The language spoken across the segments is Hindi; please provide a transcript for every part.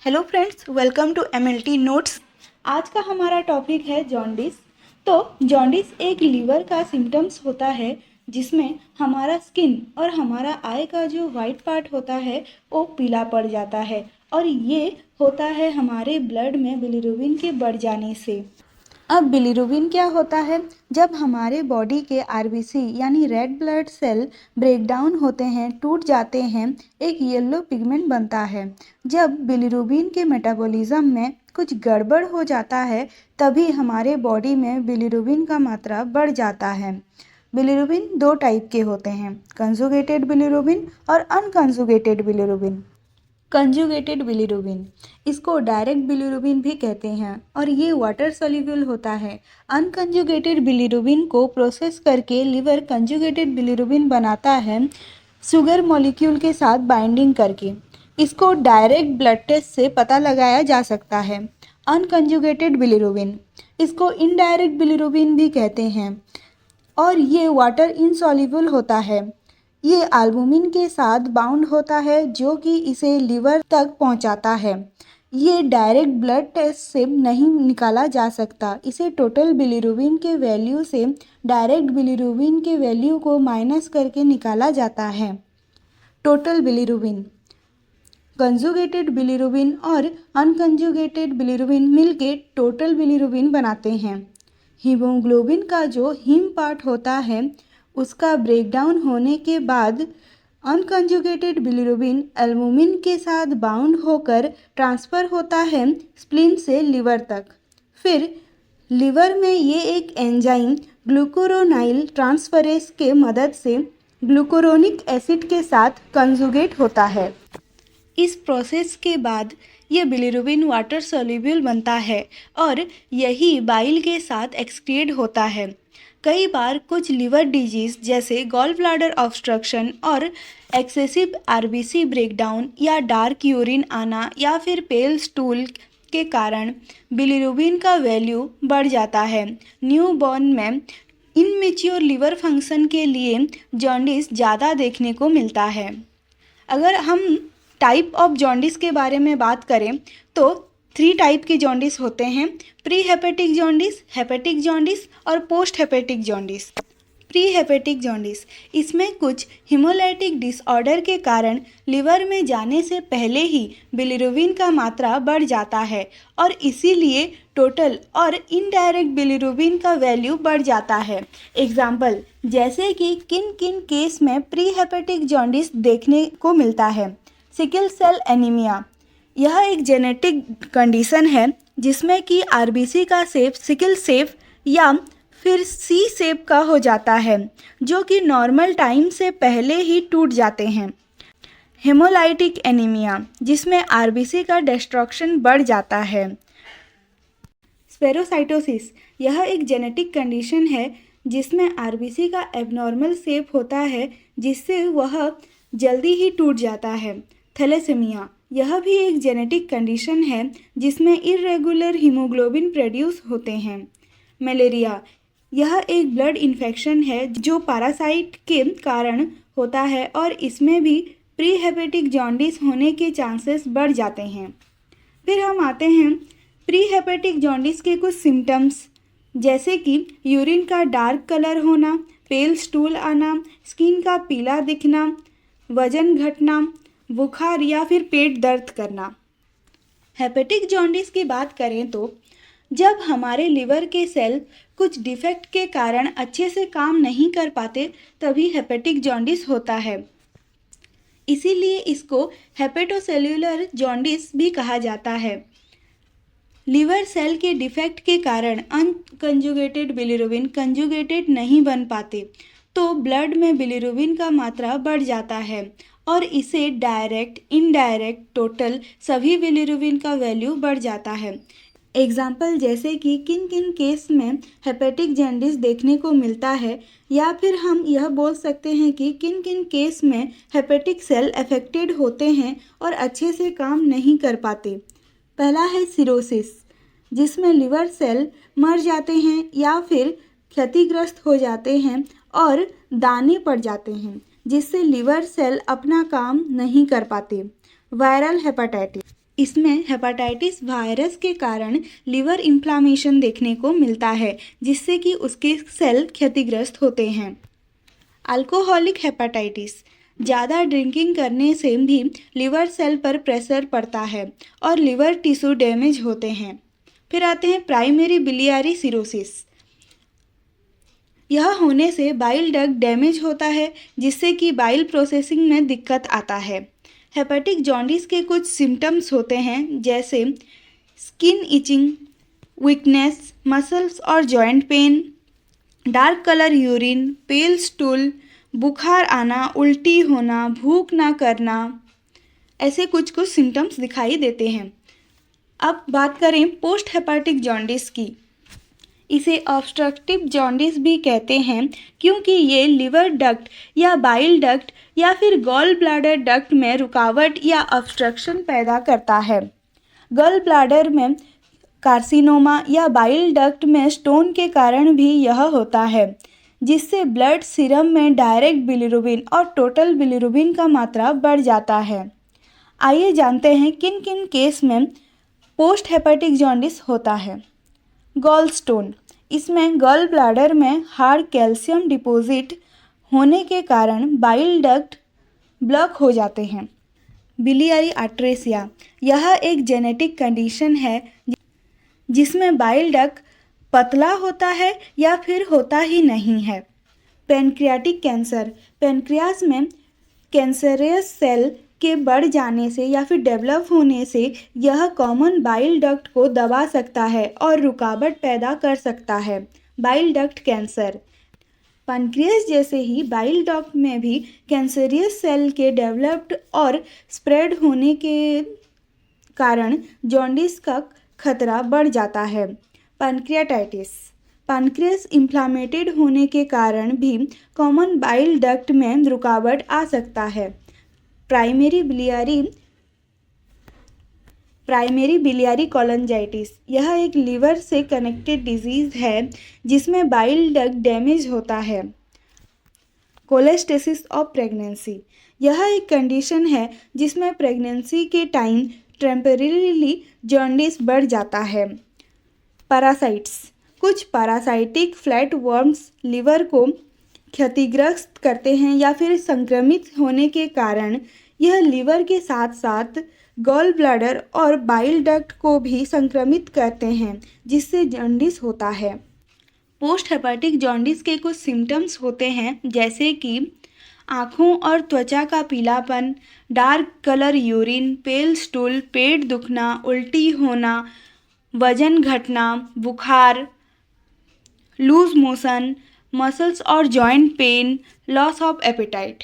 Hello friends, welcome to MLT notes. आज का हमारा टॉपिक है जॉन्डिस। तो जॉन्डिस एक लीवर का सिम्टम्स होता है जिसमें हमारा स्किन और हमारा आई का जो वाइट पार्ट होता है वो पीला पड़ जाता है और ये होता है हमारे ब्लड में बिलीरुबिन के बढ़ जाने से। अब बिलीरुबिन क्या होता है? जब हमारे बॉडी के आरबीसी यानी red blood cell break down होते हैं, टूट जाते हैं, एक येलो पिगमेंट बनता है। जब बिलीरुबिन के मेटाबॉलिज्म में कुछ गड़बड़ हो जाता है तभी हमारे बॉडी में बिलीरुबिन का मात्रा बढ़ जाता है। बिलीरुबिन दो टाइप के होते हैं, कंजुगेटेड बिलीरुबिन और अनकंजुगेटेड बिलीरुबिन। कंजुगेटेड बिलीरुबिन, इसको डायरेक्ट बिलीरुबिन भी कहते हैं और ये वाटर सोल्यूबल होता है। अनकंजुगेटेड बिलीरुबिन को प्रोसेस करके लिवर कंजुगेटेड बिलीरुबिन बनाता है शुगर मॉलिक्यूल के साथ बाइंडिंग करके। इसको डायरेक्ट ब्लड टेस्ट से पता लगाया जा सकता है। अनकंजुगेटेड बिलीरुबिन, इसको इनडायरेक्ट बिलीरुबिन भी कहते हैं और ये वाटर इनसॉल्युबल होता है। ये एल्बुमिन के साथ बाउंड होता है जो कि इसे लिवर तक पहुंचाता है। ये डायरेक्ट ब्लड टेस्ट से नहीं निकाला जा सकता। इसे टोटल बिलीरुबिन के वैल्यू से डायरेक्ट बिलीरुबिन के वैल्यू को माइनस करके निकाला जाता है। टोटल बिलीरुबिन, कंजुगेटेड बिलीरुबिन और अनकंजुगेटेड बिलीरुबिन मिलके टोटल बिलीरुबिन बनाते हैं। हीमोग्लोबिन का जो हीम पार्ट होता है उसका ब्रेकडाउन होने के बाद अनकंजुगेटेड बिलीरुबिन एल्बुमिन के साथ बाउंड होकर ट्रांसफ़र होता है स्प्लीन से लिवर तक। फिर लिवर में ये एक एंजाइम ग्लूकुरोनाइल ट्रांसफरेज के मदद से ग्लूकुरोनिक एसिड के साथ कंजुगेट होता है। इस प्रोसेस के बाद ये बिलीरुबिन वाटर सोल्यूबल बनता है और यही बाइल के साथ एक्सक्रीट होता है। कई बार कुछ लिवर डिजीज़ जैसे गॉल ब्लैडर ऑब्स्ट्रक्शन और एक्सेसिव आरबीसी ब्रेकडाउन या डार्क यूरिन आना या फिर पेल स्टूल के कारण बिलीरुबिन का वैल्यू बढ़ जाता है। न्यूबॉर्न में इनमेच्योर लिवर फंक्शन के लिए जॉन्डिस ज़्यादा देखने को मिलता है। अगर हम टाइप ऑफ जॉन्डिस के बारे में बात करें तो 3 टाइप के जॉन्डिस होते हैं, pre hepatic jaundice, hepatic jaundice और post hepatic jaundice. Pre hepatic jaundice, इसमें कुछ हिमोलाइटिक डिसऑर्डर के कारण लिवर में जाने से पहले ही बिलीरुबिन का मात्रा बढ़ जाता है और इसीलिए टोटल और इनडायरेक्ट बिलीरुबिन का वैल्यू बढ़ जाता है। एग्जाम्पल, जैसे कि किन किन केस में प्री हेपेटिक जॉन्डिस देखने को मिलता है। सिकल सेल एनीमिया, यह एक जेनेटिक कंडीशन है जिसमें कि आरबीसी का शेप सिकल शेप या फिर सी शेप का हो जाता है जो कि नॉर्मल टाइम से पहले ही टूट जाते हैं। हेमोलाइटिक एनीमिया, जिसमें आरबीसी का डिस्ट्रक्शन बढ़ जाता है। स्पेरोसाइटोसिस, यह एक जेनेटिक कंडीशन है जिसमें आरबीसी का एबनॉर्मल शेप होता है जिससे वह जल्दी ही टूट जाता है। थैलेसेमिया, यह भी एक जेनेटिक कंडीशन है जिसमें इरेगुलर हीमोग्लोबिन प्रोड्यूस होते हैं। मलेरिया, यह एक ब्लड इन्फेक्शन है जो पैरासाइट के कारण होता है और इसमें भी प्री हेपेटिक जॉन्डिस होने के चांसेस बढ़ जाते हैं। फिर हम आते हैं प्री हेपेटिक जॉन्डिस के कुछ सिम्टम्स, जैसे कि यूरिन का डार्क कलर होना, पेल स्टूल आना, स्किन का पीला दिखना, वजन घटना, बुखार या फिर पेट दर्द करना। हेपेटिक जॉन्डिस की बात करें तो जब हमारे लिवर के सेल कुछ डिफेक्ट के कारण अच्छे से काम नहीं कर पाते तभी हेपेटिक जॉन्डिस होता है। इसीलिए इसको हेपेटोसेल्युलर जॉन्डिस भी कहा जाता है। लिवर सेल के डिफेक्ट के कारण अनकंजुगेटेड बिलीरुबिन कंजुगेटेड नहीं बन पाते तो ब्लड में बिलीरुबिन का मात्रा बढ़ जाता है और इसे डायरेक्ट, इनडायरेक्ट, टोटल सभी बिलीरुबिन का वैल्यू बढ़ जाता है। एग्जाम्पल, जैसे कि किन किन केस में हेपेटिक जॉन्डिस देखने को मिलता है या फिर हम यह बोल सकते हैं कि किन किन केस में हेपेटिक सेल अफेक्टेड होते हैं और अच्छे से काम नहीं कर पाते। पहला है सिरोसिस, जिसमें लिवर सेल मर जाते हैं या फिर क्षतिग्रस्त हो जाते हैं और दाने पड़ जाते हैं जिससे लिवर सेल अपना काम नहीं कर पाते। वायरल हेपेटाइटिस, इसमें हेपेटाइटिस वायरस के कारण लिवर इन्फ्लामेशन देखने को मिलता है, जिससे कि उसके सेल क्षतिग्रस्त होते हैं। अल्कोहलिक हेपेटाइटिस, ज़्यादा ड्रिंकिंग करने से भी लिवर सेल पर प्रेशर पड़ता है और लिवर टिश्यू डैमेज होते हैं। फिर आते हैं प्राइमरी बिलियरी सिरोसिस। यह होने से बाइल डक्ट डैमेज होता है, जिससे कि बाइल प्रोसेसिंग में दिक्कत आता है। हेपेटिक जॉन्डिस के कुछ सिम्टम्स होते हैं, जैसे स्किन इचिंग, वीकनेस, मसल्स और joint pain, dark colour urine, pale stool, बुखार आना, उल्टी होना, भूख ना करना, ऐसे कुछ कुछ सिम्टम्स दिखाई देते हैं। अब बात करें पोस्ट हेपेटिक जॉन्डिस की। इसे ऑब्स्ट्रक्टिव जॉन्डिस भी कहते हैं, क्योंकि ये लिवर डक्ट या बाइल डक्ट या फिर गॉल ब्लैडर डक्ट में रुकावट या ऑब्स्ट्रक्शन पैदा करता है। गॉल ब्लैडर में कार्सिनोमा या बाइल डक्ट में स्टोन के कारण भी यह होता है, जिससे ब्लड सीरम में डायरेक्ट बिलिरुबिन और टोटल बिलिरुबिन का मात्रा बढ़ जाता है। आइए जानते हैं किन किन केस में पोस्ट हेपेटिक जॉन्डिस होता है। गॉल स्टोन, इसमें गॉल ब्लैडर में हार्ड कैल्शियम डिपॉजिट होने के कारण बाइल डक्ट ब्लॉक हो जाते हैं। बिलियरी अट्रेसिया, यह एक जेनेटिक कंडीशन है जिसमें बाइल डक्ट पतला होता है या फिर होता ही नहीं है। पैनक्रियाटिक कैंसर, पैनक्रियास में कैंसरियस सेल के बढ़ जाने से या फिर डेवलप होने से यह कॉमन बाइल डक्ट को दबा सकता है और रुकावट पैदा कर सकता है। बाइल डक्ट कैंसर, पैनक्रियास जैसे ही बाइल डक्ट में भी कैंसरियस सेल के डेवलप्ड और स्प्रेड होने के कारण जॉन्डिस का खतरा बढ़ जाता है। पैनक्रियाटाइटिस, पैनक्रियास इन्फ्लामेटेड होने के कारण भी कॉमन बाइल डक्ट में रुकावट आ सकता है। प्राइमरी बिलियरी कोलांजाइटिस, यह एक लिवर से कनेक्टेड डिजीज़ है जिसमें बाइल डक्ट डैमेज होता है। कोलेस्टेसिस ऑफ प्रेगनेंसी, यह एक कंडीशन है जिसमें प्रेगनेंसी के टाइम टेम्परेरीली जॉन्डिस बढ़ जाता है। पैरासाइट्स, कुछ पैरासाइटिक फ्लैट वर्म्स लिवर को क्षतिग्रस्त करते हैं या फिर संक्रमित होने के कारण यह लिवर के साथ साथ गॉल ब्लैडर और बाइल डक्ट को भी संक्रमित करते हैं, जिससे जॉन्डिस होता है। पोस्ट हेपेटिक जॉन्डिस के कुछ सिम्टम्स होते हैं, जैसे कि आँखों और त्वचा का पीलापन, dark colour urine, pale stool, पेट दुखना, उल्टी होना, वजन घटना, बुखार, लूज मोशन, मसल्स और joint pen, loss of appetite.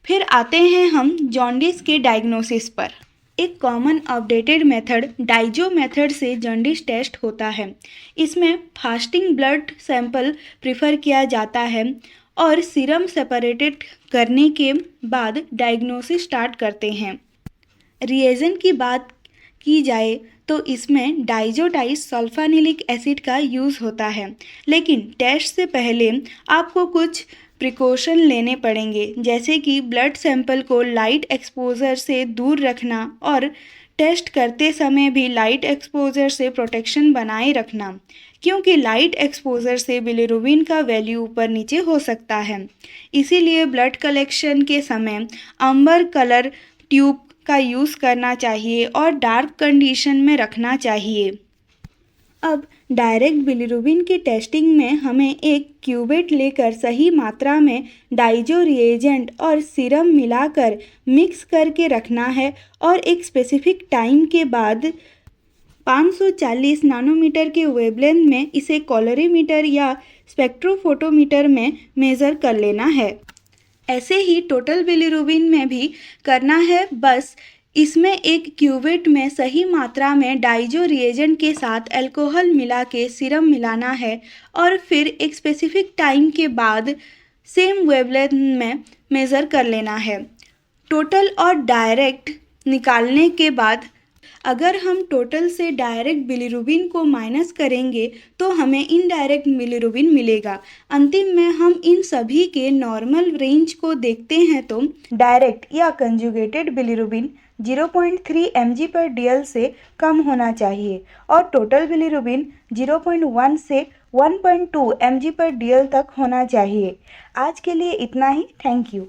फिर आते हैं हम जॉन्डिस के डायग्नोसिस पर। एक common updated method Dizo method से जॉन्डिस टेस्ट होता है। इसमें फास्टिंग ब्लड सैंपल प्रेफर किया जाता है और सीरम सेपरेटेड करने के बाद डायग्नोसिस स्टार्ट करते हैं। रिएजेंट की बात की जाए तो इसमें डाइजोटाइस सल्फानिलिक एसिड का यूज़ होता है, लेकिन टेस्ट से पहले आपको कुछ प्रिकॉशन लेने पड़ेंगे, जैसे कि ब्लड सैंपल को लाइट एक्सपोजर से दूर रखना और टेस्ट करते समय भी लाइट एक्सपोजर से प्रोटेक्शन बनाए रखना, क्योंकि लाइट एक्सपोजर से बिलिरुबिन का वैल्यू ऊपर नीचे हो सकता है। इसीलिए ब्लड कलेक्शन के समय अम्बर कलर ट्यूब का यूज़ करना चाहिए और डार्क कंडीशन में रखना चाहिए। अब डायरेक्ट बिलिरुबिन की टेस्टिंग में हमें एक क्यूवेट लेकर सही मात्रा में डाइजो रिएजेंट और सीरम मिलाकर मिक्स करके रखना है और एक स्पेसिफिक टाइम के बाद 540 नैनोमीटर के वेवलेंथ में इसे कैलोरीमीटर या स्पेक्ट्रोफोटोमीटर में मेज़र कर लेना है। ऐसे ही टोटल बिलिरुबिन में भी करना है, बस इसमें एक क्यूवेट में सही मात्रा में डाइजो रिएजेंट के साथ अल्कोहल मिला के सीरम मिलाना है और फिर एक स्पेसिफिक टाइम के बाद सेम वेवलेंथ में मेज़र कर लेना है। टोटल और डायरेक्ट निकालने के बाद अगर हम टोटल से डायरेक्ट बिलिरुबिन को माइनस करेंगे तो हमें इनडायरेक्ट बिलिरुबिन मिलेगा। अंतिम में हम इन सभी के नॉर्मल रेंज को देखते हैं तो डायरेक्ट या कंजुगेटेड बिलिरुबिन 0.3 mg/dl से कम होना चाहिए और टोटल बिलीरुबिन 0.1 से 1.2 mg/dl तक होना चाहिए। आज के लिए इतना ही। Thank you.